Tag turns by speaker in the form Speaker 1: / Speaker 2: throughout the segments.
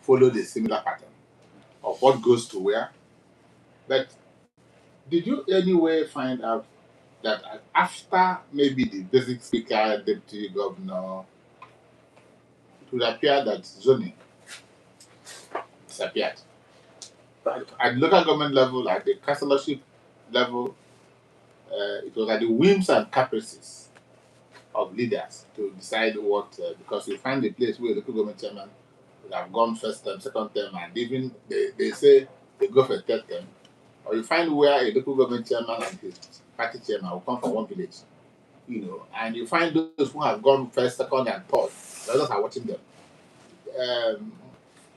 Speaker 1: followed a similar pattern of what goes to where. But did you anyway find out that after maybe the basic speaker, deputy governor, it would appear that zoning disappeared? At the local government level, at the councillorship level, it was at the whims and caprices of leaders to decide what, because you find a place where the local government chairman would have gone first term, second term, and even they say they go for a third term. Or you find where a local government chairman and his party chairman will come from one village, and you find those who have gone first, second, and third. The others are watching them.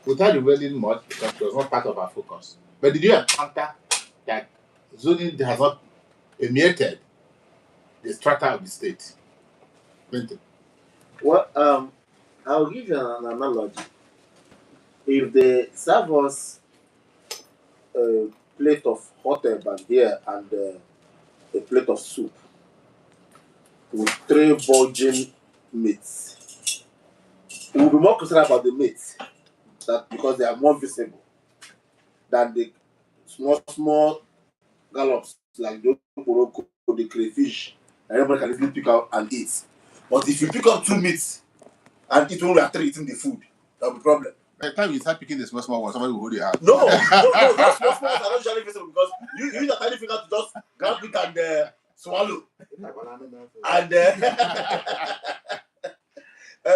Speaker 1: Without revealing much, because it was not part of our focus. But did you encounter that zoning has not permeated the strata of the state? Clinton.
Speaker 2: Well, I'll give you an analogy. If they serve us a plate of hot back here and a plate of soup with 3 bulging meats, we'll be more concerned about the meats because they are more visible than the small gallops like the okporoko, the crayfish, and everybody can easily pick out and eat. But if you pick up 2 meats and eat when we are 3 eating the food, that'll be a problem.
Speaker 1: By the time you start picking the small ones, somebody will hold your hand.
Speaker 2: No, those small ones are not usually visible because you use your tiny finger to just grab it and swallow. And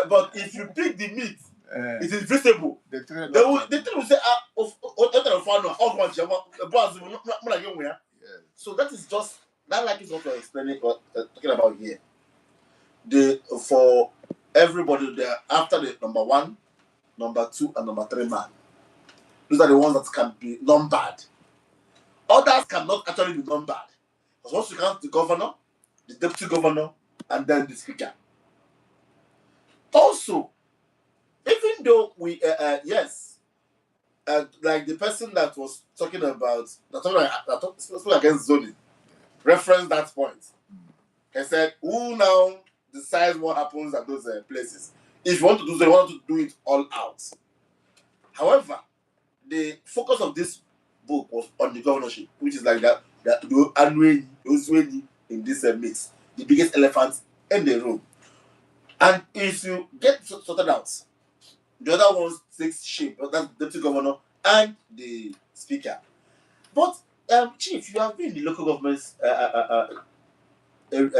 Speaker 2: but if you pick the meat, it is visible. The thing will say, so that is just that, like is what we're explaining, talking about here. For everybody there, after the number 1, number 2, and number 3 man, those are the ones that can be numbered. Others cannot actually be numbered. Because once you count the governor, the deputy governor, and then the speaker. Also, even though we, like the person that was talking about, that spoke against zoning, referenced that point. He said, who now decides what happens at those places? If you want to do so, you want to do it all out. However, the focus of this book was on the governorship, which is like the annual in this mix, the biggest elephant in the room. And if you get sorted out, the other ones takes shape. That's the deputy governor and the speaker. But Chief, you have been in the local government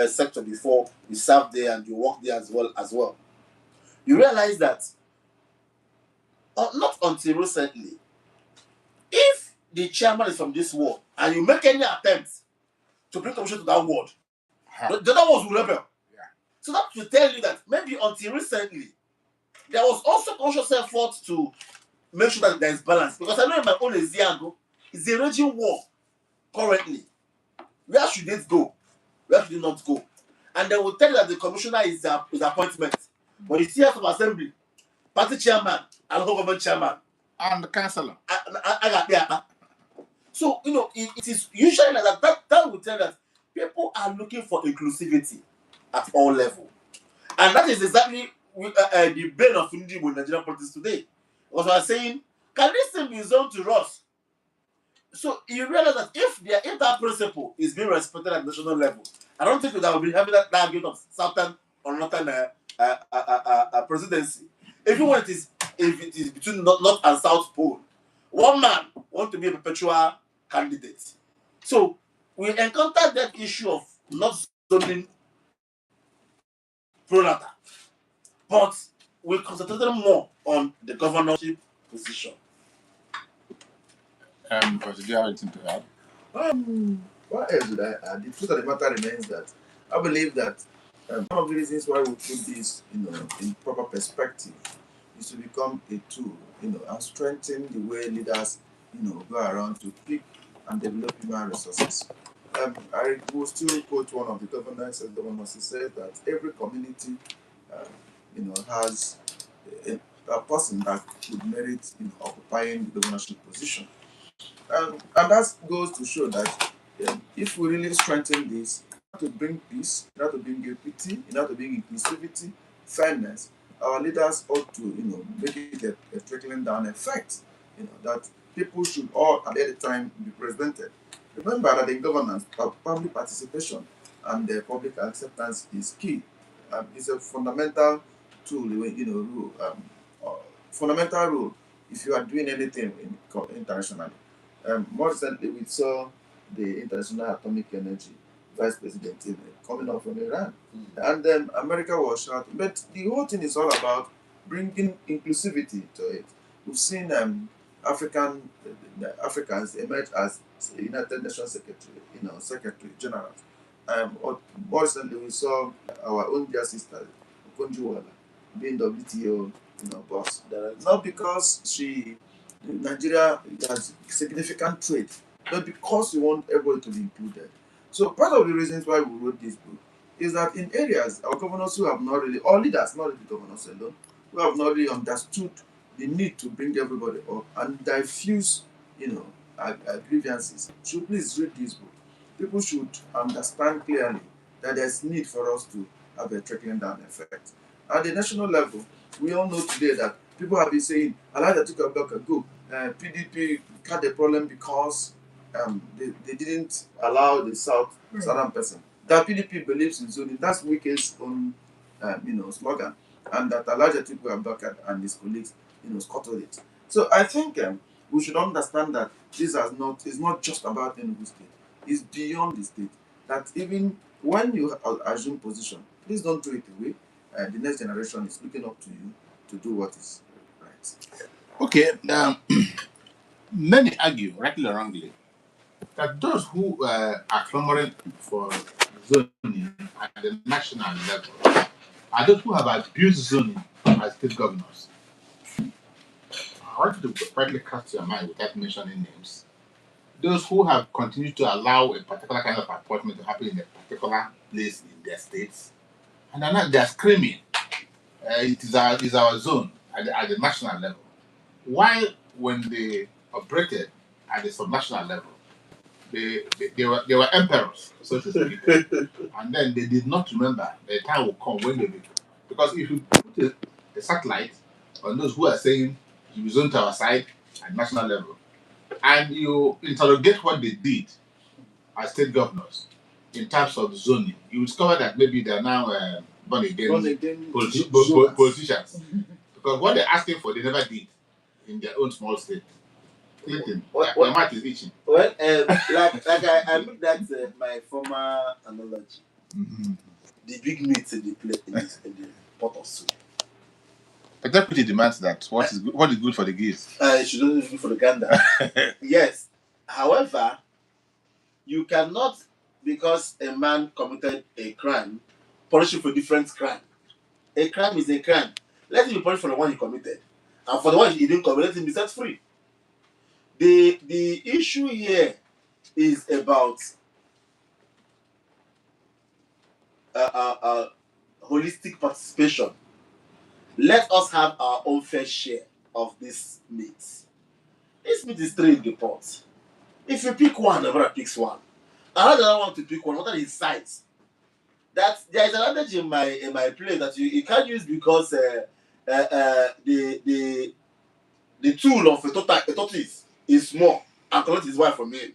Speaker 2: sector before. You served there and you worked there as well. You realize that not until recently, if the chairman is from this ward and you make any attempt to bring commission to that ward, the other ones will rebel. Yeah. So that to tell you that maybe until recently, there was also conscious effort to make sure that there is balance. Because I know in my own Eziago, it's a raging war currently. Where should it go? Where should it not go? And they will tell you that the commissioner is appointment. When you see us from assembly, party chairman, and local government chairman,
Speaker 1: and the councillor.
Speaker 2: So, it is usually like that will tell that people are looking for inclusivity at all levels. And that is exactly the bane of Indigo in Nigerian politics today. Because we are saying, can this thing be zoned to us? So you realize that if that principle is being respected at national level, I don't think that will be having that argument of southern or northern presidency. Even when if it is between north and south pole, one man wants to be a perpetual candidate. So we encountered that issue of not zoning pro-rata, but we concentrated more on the governorship position.
Speaker 1: But do you have anything to add?
Speaker 3: What else would I add? The truth of the matter remains that I believe that one of the reasons why we put this, in proper perspective, is to become a tool, and strengthen the way leaders, go around to pick and develop human resources. I will still quote one of the governors, as the one who said that every community, has a person that would merit occupying the governorship position. And that goes to show that if we really strengthen this, to bring peace, to bring equity, to bring inclusivity, fairness, our leaders ought to, make it a trickling down effect. That people should all at any time be represented. Remember that in governance, public participation and public acceptance is key. It's a fundamental tool, rule, fundamental rule if you are doing anything internationally. More recently, we saw the International Atomic Energy Vice President coming out from Iran, and then America was shouting. But the whole thing is all about bringing inclusivity to it. We've seen Africans emerge as United Nations Secretary General. Or more recently, we saw our own dear sister, Okonjo-Iweala, being WTO, boss. Not because Nigeria has significant trade, but because we want everybody to be included. So part of the reasons why we wrote this book is that in areas our governors who have not really, or leaders, not really governors alone, who have not really understood the need to bring everybody up and diffuse, grievances, should please read this book. People should understand clearly that there's need for us to have a trickling down effect. At the national level, we all know today that people have been saying, Alhaji Atiku Abubakar go, PDP had a problem because they didn't allow the southern person. That PDP believes in zoning. That's Wike's own, slogan, and that Alhaji Atiku Abubakar and his colleagues, scuttled it. So I think we should understand that this is not just about Enugu State. It's beyond the state. That even when you assume position, please don't throw it away. The next generation is looking up to you to do what is right.
Speaker 1: Okay, many argue, rightly or wrongly, that those who are clamoring for zoning at the national level are those who have abused zoning as state governors. I want you to quietly cast your mind without mentioning names. Those who have continued to allow a particular kind of appointment to happen in a particular place in their states, and they're screaming, it is our zone at the national level. While when they operated at the subnational level, they were emperors, so to speak. And then they did not remember the time will come when they will. Because if you put a satellite on those who are saying you zone to our side at national level, and you interrogate what they did as state governors in terms of zoning, you discover that maybe they are now born again politicians. Because what they're asking for, they never did in their own small state. Clinton, my mouth is itching.
Speaker 2: Well, I looked at my former analogy.
Speaker 1: Mm-hmm.
Speaker 2: The big meat in the pot of soup.
Speaker 1: But deputy demands that what is good for the geese?
Speaker 2: It should only be good for the gander. Yes. However, you cannot, because a man committed a crime, punish him for a different crime. A crime is a crime. Let him be punished for the one he committed. And for the one he didn't commit, let him be set free. The issue here is about holistic participation. Let us have our own fair share of this meat. This meat is three in the pot. If you pick one, the brother picks one. Another one to pick one. What are his sides? That there is an advantage in my play that you can't use because the tool of a tortoise is small and cannot his wife from him.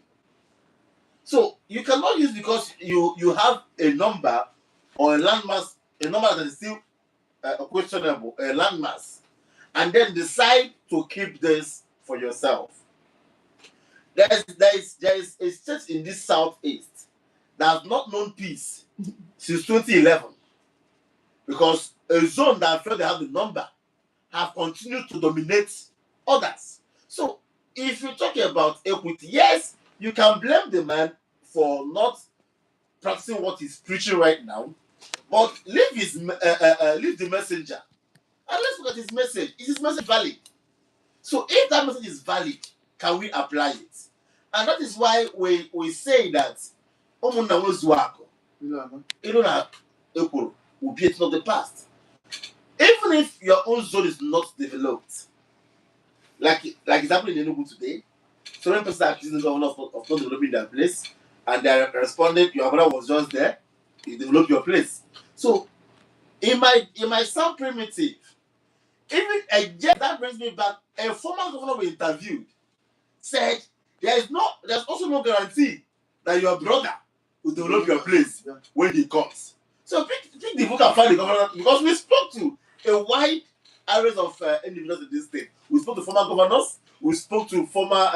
Speaker 2: So you cannot use because you have a number or a landmass, a number that is still questionable, a landmass, and then decide to keep this for yourself. There is a state in this southeast that has not known peace since 2011 because a zone that felt they have the number have continued to dominate others. So if you're talking about equity, yes, you can blame the man for not practicing what he's preaching right now, but leave the messenger and let's look at his message. Is his message valid? So if that message is valid, can we apply it? And that is why we say that Omunna Wezuako, Ilona Ekuru will be it of the past. Even if your own zone is not developed, like it's happening in Enugu today, so many people are accusing the governor of not developing their place, and they are responding, your brother was just there, you developed your place. So it might sound primitive, Even again, that brings me back. A former governor we interviewed said there's also no guarantee that your brother will develop your place when he comes. So pick the book and find the governor, because we spoke to a wide array of individuals in this state. We spoke to former governors, we spoke to former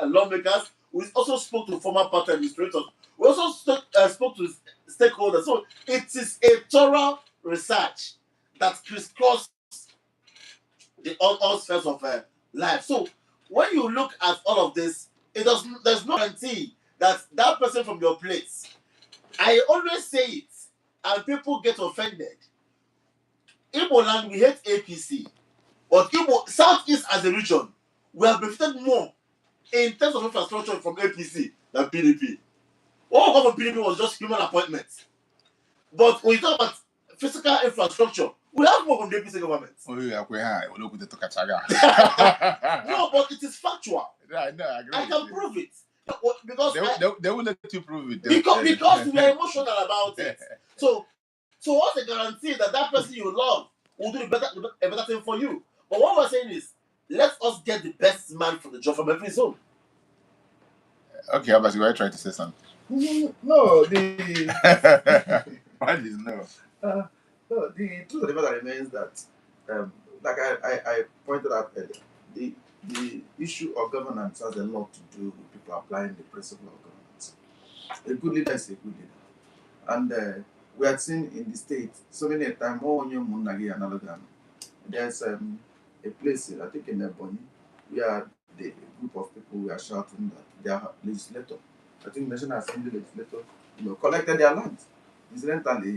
Speaker 2: lawmakers, we also spoke to former party administrators, we also spoke to stakeholders. So it is a thorough research that crisscrosses all spheres of life. So when you look at all of this, there's no guarantee that that person from your place. I always say it, and people get offended. Igbo land, we hate APC, but Igbo Southeast as a region, we have benefited more in terms of infrastructure from APC than PDP. What we got from PDP was just human appointments. But when you talk about physical infrastructure, we have more from the APC government.
Speaker 1: Oh, yeah, we have. We look at the Tokachaga.
Speaker 2: No, but it is factual.
Speaker 1: I know, I agree.
Speaker 2: I can prove it. Because
Speaker 1: they will let you prove it.
Speaker 2: Because we are emotional about it. So what's the guarantee that that person you love will do a better thing for you? But what we're saying is, let us get the best man for the job from every zone.
Speaker 1: Okay, Abbas, you were trying to say something.
Speaker 3: No, the
Speaker 1: What is no?
Speaker 3: no, the truth of the matter remains that, like I pointed out earlier, the issue of governance has a lot to do with people applying the principle of governance. A good leader is a good leader, and we have seen in the state so many times. There's a place, I think in Ebonyi, where the group of people were shouting that their legislator, I think National Assembly legislator, collected their land incidentally.